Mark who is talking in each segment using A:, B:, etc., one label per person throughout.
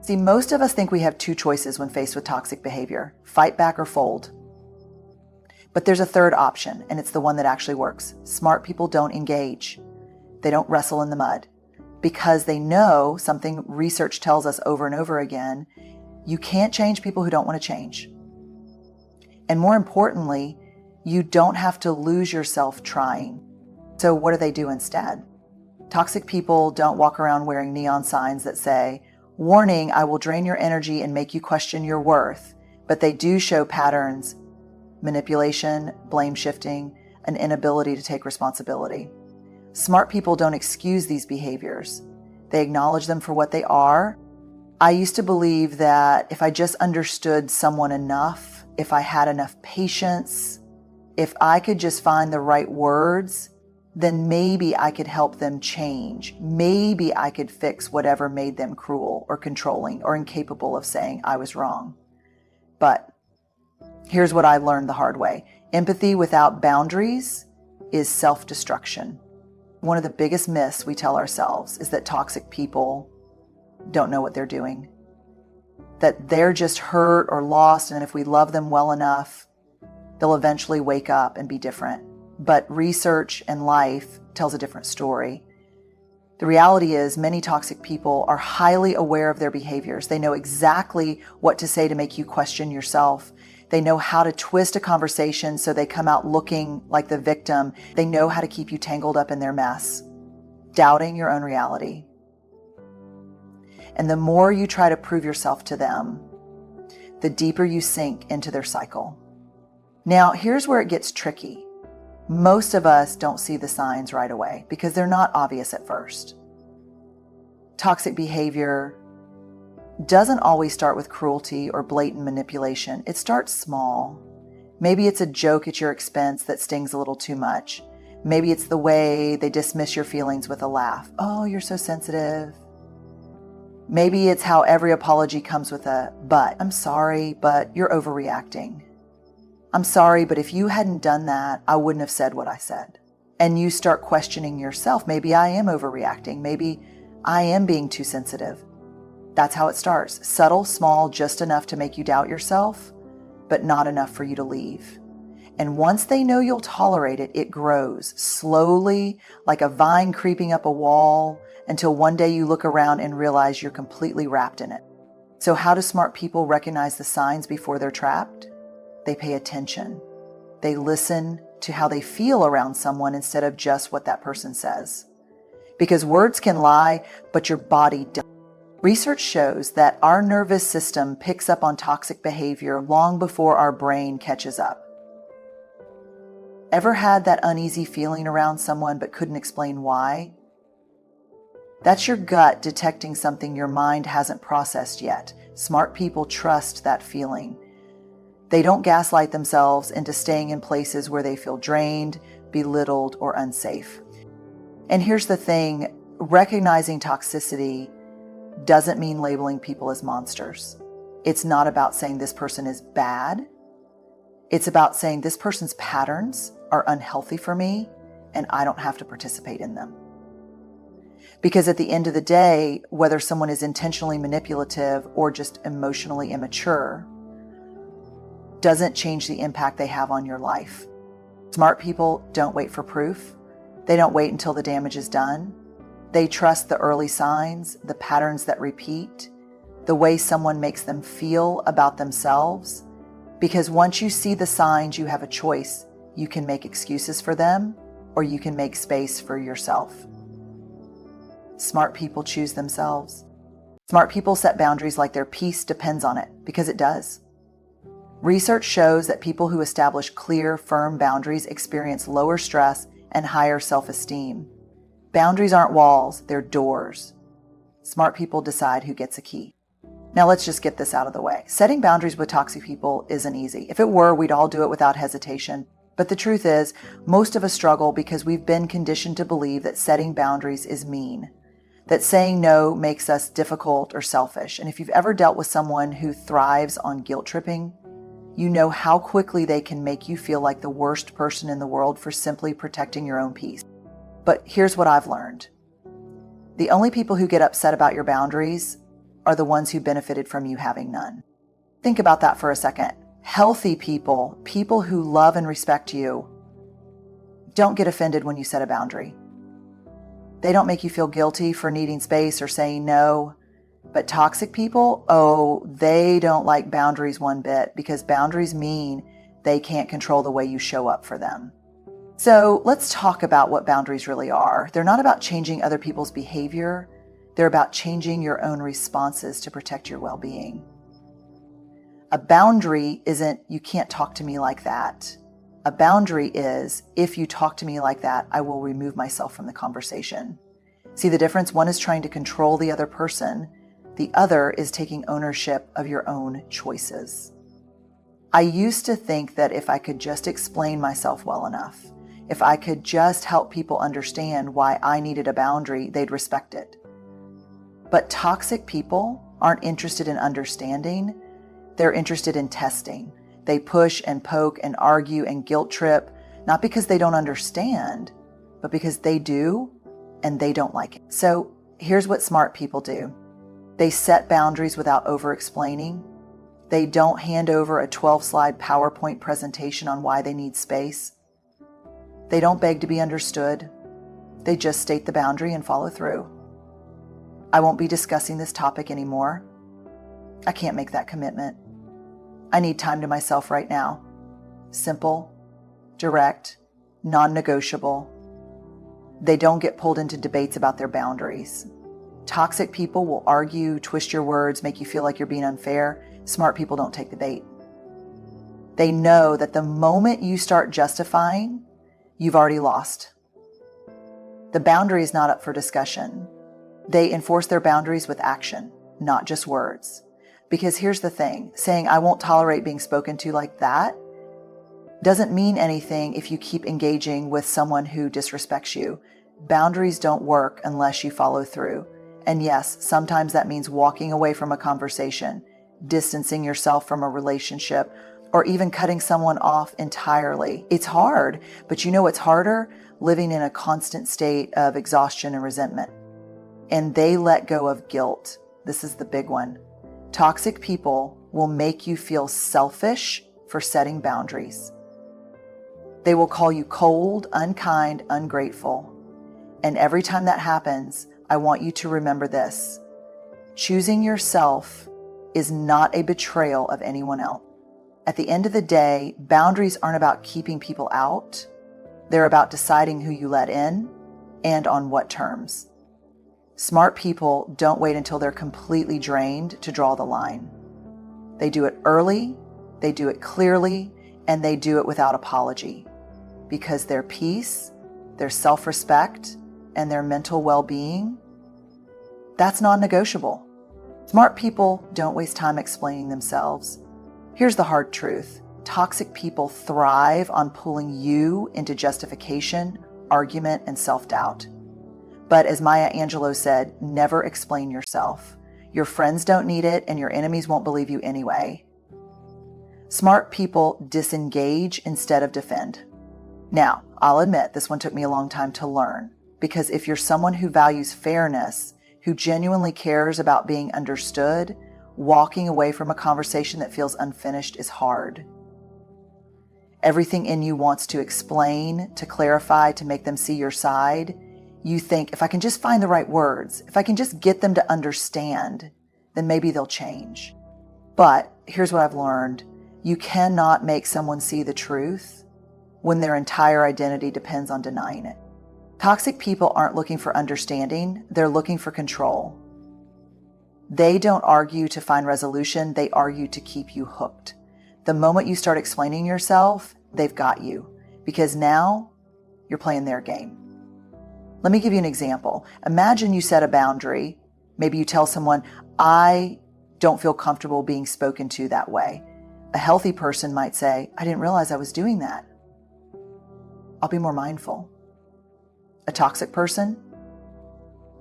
A: See, most of us think we have two choices when faced with toxic behavior: fight back or fold. But there's a third option, and it's the one that actually works. Smart people don't engage. They don't wrestle in the mud because they know something research tells us over and over again: you can't change people who don't want to change. And more importantly, you don't have to lose yourself trying. So what do they do instead? Toxic people don't walk around wearing neon signs that say, "Warning, I will drain your energy and make you question your worth." But they do show patterns: manipulation, blame shifting, an inability to take responsibility. Smart people don't excuse these behaviors. They acknowledge them for what they are. I used to believe that if I just understood someone enough, if I had enough patience, if I could just find the right words, then maybe I could help them change. Maybe I could fix whatever made them cruel or controlling or incapable of saying I was wrong. But here's what I learned the hard way. Empathy without boundaries is self-destruction. One of the biggest myths we tell ourselves is that toxic people don't know what they're doing, that they're just hurt or lost, and if we love them well enough, they'll eventually wake up and be different. But research and life tells a different story. The reality is many toxic people are highly aware of their behaviors. They know exactly what to say to make you question yourself. They know how to twist a conversation so they come out looking like the victim. They know how to keep you tangled up in their mess, doubting your own reality. And the more you try to prove yourself to them, the deeper you sink into their cycle. Now, here's where it gets tricky. Most of us don't see the signs right away because they're not obvious at first. Toxic behavior doesn't always start with cruelty or blatant manipulation. It starts small. Maybe it's a joke at your expense that stings a little too much. Maybe it's the way they dismiss your feelings with a laugh. "Oh, you're so sensitive." Maybe it's how every apology comes with a "but." "I'm sorry, but you're overreacting." "I'm sorry, but if you hadn't done that, I wouldn't have said what I said." And you start questioning yourself. Maybe I am overreacting. Maybe I am being too sensitive. That's how it starts. Subtle, small, just enough to make you doubt yourself, but not enough for you to leave. And once they know you'll tolerate it, it grows slowly, like a vine creeping up a wall, until one day you look around and realize you're completely wrapped in it. So how do smart people recognize the signs before they're trapped? They pay attention. They listen to how they feel around someone instead of just what that person says. Because words can lie, but your body doesn't. Research shows that our nervous system picks up on toxic behavior long before our brain catches up. Ever had that uneasy feeling around someone but couldn't explain why? That's your gut detecting something your mind hasn't processed yet. Smart people trust that feeling. They don't gaslight themselves into staying in places where they feel drained, belittled, or unsafe. And here's the thing, recognizing toxicity doesn't mean labeling people as monsters. It's not about saying this person is bad. It's about saying this person's patterns are unhealthy for me and I don't have to participate in them. Because at the end of the day, whether someone is intentionally manipulative or just emotionally immature, doesn't change the impact they have on your life. Smart people don't wait for proof. They don't wait until the damage is done. They trust the early signs, the patterns that repeat, the way someone makes them feel about themselves. Because once you see the signs, you have a choice. You can make excuses for them, or you can make space for yourself. Smart people choose themselves. Smart people set boundaries like their peace depends on it, because it does. Research shows that people who establish clear, firm boundaries experience lower stress and higher self-esteem. Boundaries aren't walls, they're doors. Smart people decide who gets a key. Now let's just get this out of the way. Setting boundaries with toxic people isn't easy. If it were, we'd all do it without hesitation. But the truth is, most of us struggle because we've been conditioned to believe that setting boundaries is mean, that saying no makes us difficult or selfish. And if you've ever dealt with someone who thrives on guilt tripping, you know how quickly they can make you feel like the worst person in the world for simply protecting your own peace. But here's what I've learned. The only people who get upset about your boundaries are the ones who benefited from you having none. Think about that for a second. Healthy people, people who love and respect you, don't get offended when you set a boundary. They don't make you feel guilty for needing space or saying no. But toxic people, they don't like boundaries one bit, because boundaries mean they can't control the way you show up for them. So let's talk about what boundaries really are. They're not about changing other people's behavior. They're about changing your own responses to protect your well-being. A boundary isn't, you can't talk to me like that. A boundary is, if you talk to me like that, I will remove myself from the conversation. See the difference? One is trying to control the other person. The other is taking ownership of your own choices. I used to think that if I could just explain myself well enough, if I could just help people understand why I needed a boundary, they'd respect it. But toxic people aren't interested in understanding. They're interested in testing. They push and poke and argue and guilt trip, not because they don't understand, but because they do and they don't like it. So here's what smart people do. They set boundaries without over-explaining. They don't hand over a 12-slide PowerPoint presentation on why they need space. They don't beg to be understood. They just state the boundary and follow through. I won't be discussing this topic anymore. I can't make that commitment. I need time to myself right now. Simple, direct, non-negotiable. They don't get pulled into debates about their boundaries. Toxic people will argue, twist your words, make you feel like you're being unfair. Smart people don't take the bait. They know that the moment you start justifying, you've already lost. The boundary is not up for discussion. They enforce their boundaries with action, not just words. Because here's the thing, saying I won't tolerate being spoken to like that doesn't mean anything if you keep engaging with someone who disrespects you. Boundaries don't work unless you follow through. And yes, sometimes that means walking away from a conversation, distancing yourself from a relationship, or even cutting someone off entirely. It's hard, but you know what's harder? Living in a constant state of exhaustion and resentment. And they let go of guilt. This is the big one. Toxic people will make you feel selfish for setting boundaries. They will call you cold, unkind, ungrateful. And every time that happens, I want you to remember this. Choosing yourself is not a betrayal of anyone else. At the end of the day, boundaries aren't about keeping people out. They're about deciding who you let in and on what terms. Smart people don't wait until they're completely drained to draw the line. They do it early, they do it clearly, and they do it without apology. Because their peace, their self-respect, and their mental well-being, that's non-negotiable. Smart people don't waste time explaining themselves. Here's the hard truth. Toxic people thrive on pulling you into justification, argument, and self-doubt. But as Maya Angelou said, never explain yourself. Your friends don't need it, and your enemies won't believe you anyway. Smart people disengage instead of defend. Now, I'll admit this one took me a long time to learn, because if you're someone who values fairness, who genuinely cares about being understood, walking away from a conversation that feels unfinished is hard. Everything in you wants to explain, to clarify, to make them see your side. You think, if I can just find the right words, if I can just get them to understand, then maybe they'll change. But here's what I've learned. You cannot make someone see the truth when their entire identity depends on denying it. Toxic people aren't looking for understanding, they're looking for control. They don't argue to find resolution, they argue to keep you hooked. The moment you start explaining yourself, they've got you, because now you're playing their game. Let me give you an example. Imagine you set a boundary. Maybe you tell someone, I don't feel comfortable being spoken to that way. A healthy person might say, I didn't realize I was doing that. I'll be more mindful. A toxic person,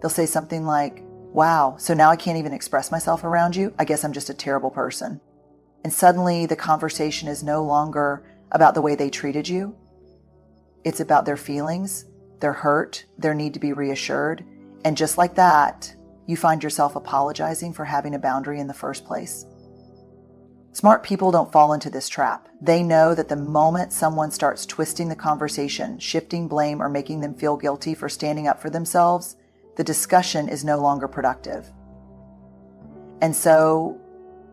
A: they'll say something like, wow, so now I can't even express myself around you? I guess I'm just a terrible person. And suddenly the conversation is no longer about the way they treated you. It's about their feelings, their hurt, their need to be reassured. And just like that, you find yourself apologizing for having a boundary in the first place. Smart people don't fall into this trap. They know that the moment someone starts twisting the conversation, shifting blame, or making them feel guilty for standing up for themselves, the discussion is no longer productive. And so,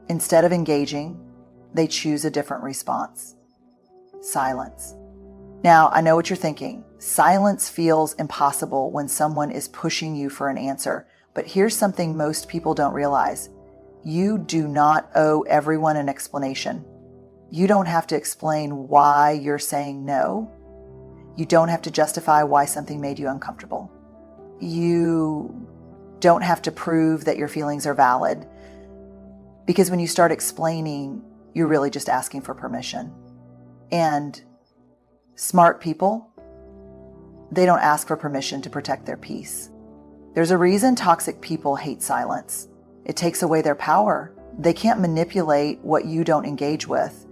A: instead of engaging, they choose a different response. Silence. Now, I know what you're thinking. Silence feels impossible when someone is pushing you for an answer. But here's something most people don't realize. You do not owe everyone an explanation. You don't have to explain why you're saying no. You don't have to justify why something made you uncomfortable. You don't have to prove that your feelings are valid. Because when you start explaining, you're really just asking for permission. And smart people, they don't ask for permission to protect their peace. There's a reason toxic people hate silence. It takes away their power. They can't manipulate what you don't engage with.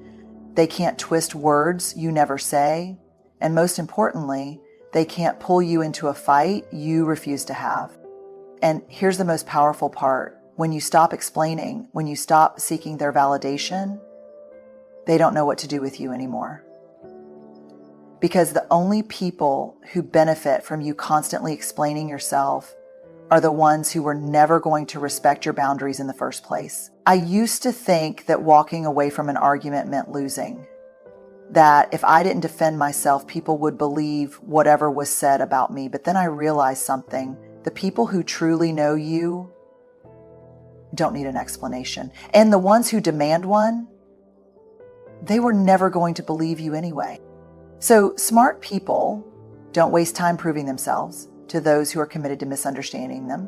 A: They can't twist words you never say. And most importantly, they can't pull you into a fight you refuse to have. And here's the most powerful part. When you stop explaining, when you stop seeking their validation, they don't know what to do with you anymore. Because the only people who benefit from you constantly explaining yourself are the ones who were never going to respect your boundaries in the first place. I used to think that walking away from an argument meant losing. That if I didn't defend myself, people would believe whatever was said about me. But then I realized something. The people who truly know you don't need an explanation. And the ones who demand one, they were never going to believe you anyway. So smart people don't waste time proving themselves to those who are committed to misunderstanding them.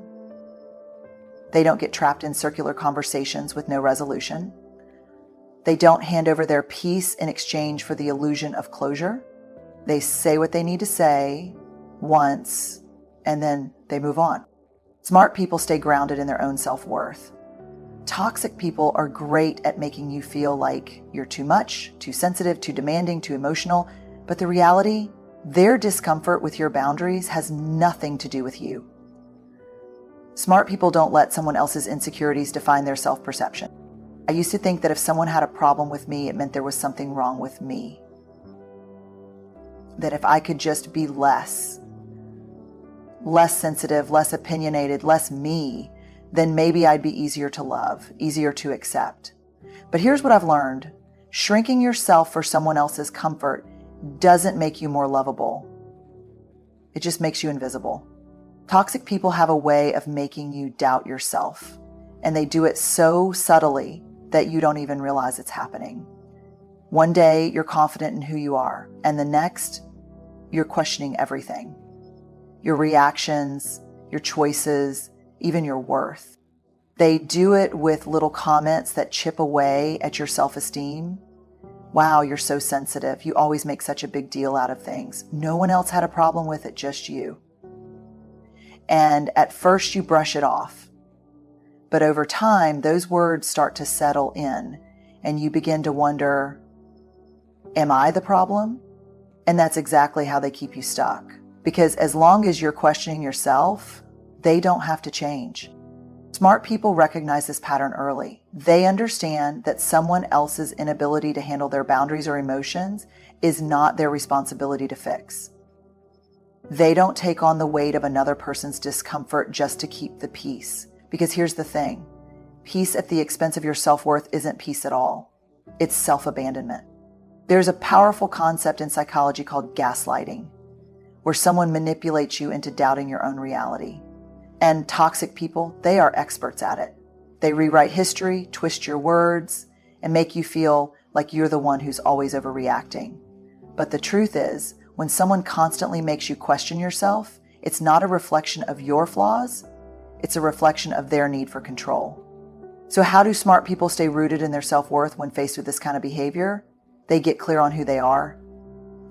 A: They don't get trapped in circular conversations with no resolution. They don't hand over their peace in exchange for the illusion of closure. They say what they need to say once, and then they move on. Smart people stay grounded in their own self-worth. Toxic people are great at making you feel like you're too much, too sensitive, too demanding, too emotional. But the reality, their discomfort with your boundaries has nothing to do with you. Smart people don't let someone else's insecurities define their self-perception. I used to think that if someone had a problem with me, it meant there was something wrong with me. That if I could just be less sensitive, less opinionated, less me, then maybe I'd be easier to love, easier to accept. But here's what I've learned. Shrinking yourself for someone else's comfort doesn't make you more lovable. It just makes you invisible. Toxic people have a way of making you doubt yourself, and they do it so subtly that you don't even realize it's happening. One day, you're confident in who you are, and the next, you're questioning everything. Your reactions, your choices, even your worth. They do it with little comments that chip away at your self-esteem. Wow, you're so sensitive. You always make such a big deal out of things. No one else had a problem with it, just you. And at first you brush it off. But over time, those words start to settle in, and you begin to wonder, am I the problem? And that's exactly how they keep you stuck. Because as long as you're questioning yourself, they don't have to change. Smart people recognize this pattern early. They understand that someone else's inability to handle their boundaries or emotions is not their responsibility to fix. They don't take on the weight of another person's discomfort just to keep the peace. Because here's the thing. Peace at the expense of your self-worth isn't peace at all. It's self-abandonment. There's a powerful concept in psychology called gaslighting, where someone manipulates you into doubting your own reality. And toxic people, they are experts at it. They rewrite history, twist your words, and make you feel like you're the one who's always overreacting. But the truth is, when someone constantly makes you question yourself, it's not a reflection of your flaws, it's a reflection of their need for control. So how do smart people stay rooted in their self-worth when faced with this kind of behavior? They get clear on who they are,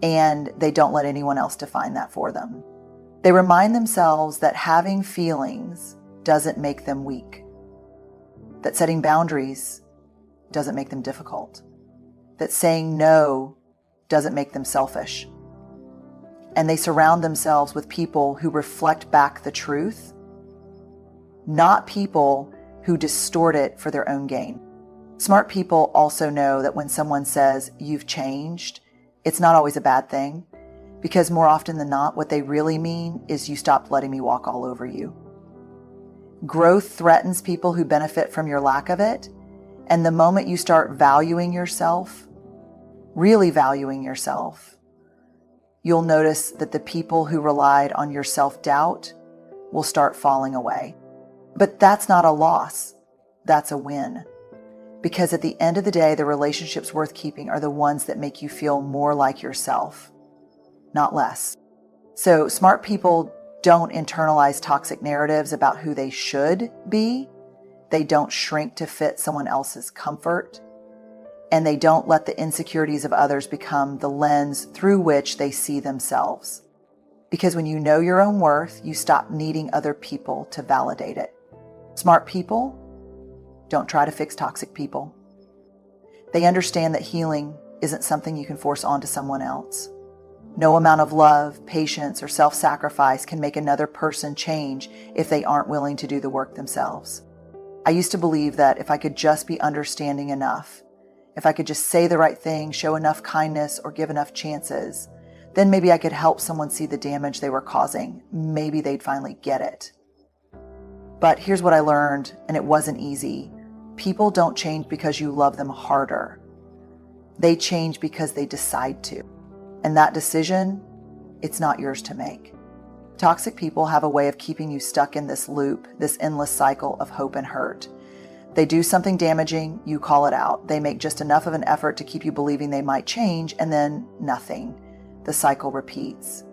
A: and they don't let anyone else define that for them. They remind themselves that having feelings doesn't make them weak, that setting boundaries doesn't make them difficult, that saying no doesn't make them selfish. And they surround themselves with people who reflect back the truth not people who distort it for their own gain. Smart people also know that when someone says, "You've changed," it's not always a bad thing, because more often than not, what they really mean is, "You stopped letting me walk all over you." Growth threatens people who benefit from your lack of it, and the moment you start valuing yourself, really valuing yourself, you'll notice that the people who relied on your self-doubt will start falling away. But that's not a loss, that's a win. Because at the end of the day, the relationships worth keeping are the ones that make you feel more like yourself, not less. So smart people don't internalize toxic narratives about who they should be. They don't shrink to fit someone else's comfort. And they don't let the insecurities of others become the lens through which they see themselves. Because when you know your own worth, you stop needing other people to validate it. Smart people don't try to fix toxic people. They understand that healing isn't something you can force onto someone else. No amount of love, patience, or self-sacrifice can make another person change if they aren't willing to do the work themselves. I used to believe that if I could just be understanding enough, if I could just say the right thing, show enough kindness, or give enough chances, then maybe I could help someone see the damage they were causing. Maybe they'd finally get it. But here's what I learned, and it wasn't easy. People don't change because you love them harder. They change because they decide to. And that decision, it's not yours to make. Toxic people have a way of keeping you stuck in this loop, this endless cycle of hope and hurt. They do something damaging, you call it out. They make just enough of an effort to keep you believing they might change, and then nothing. The cycle repeats.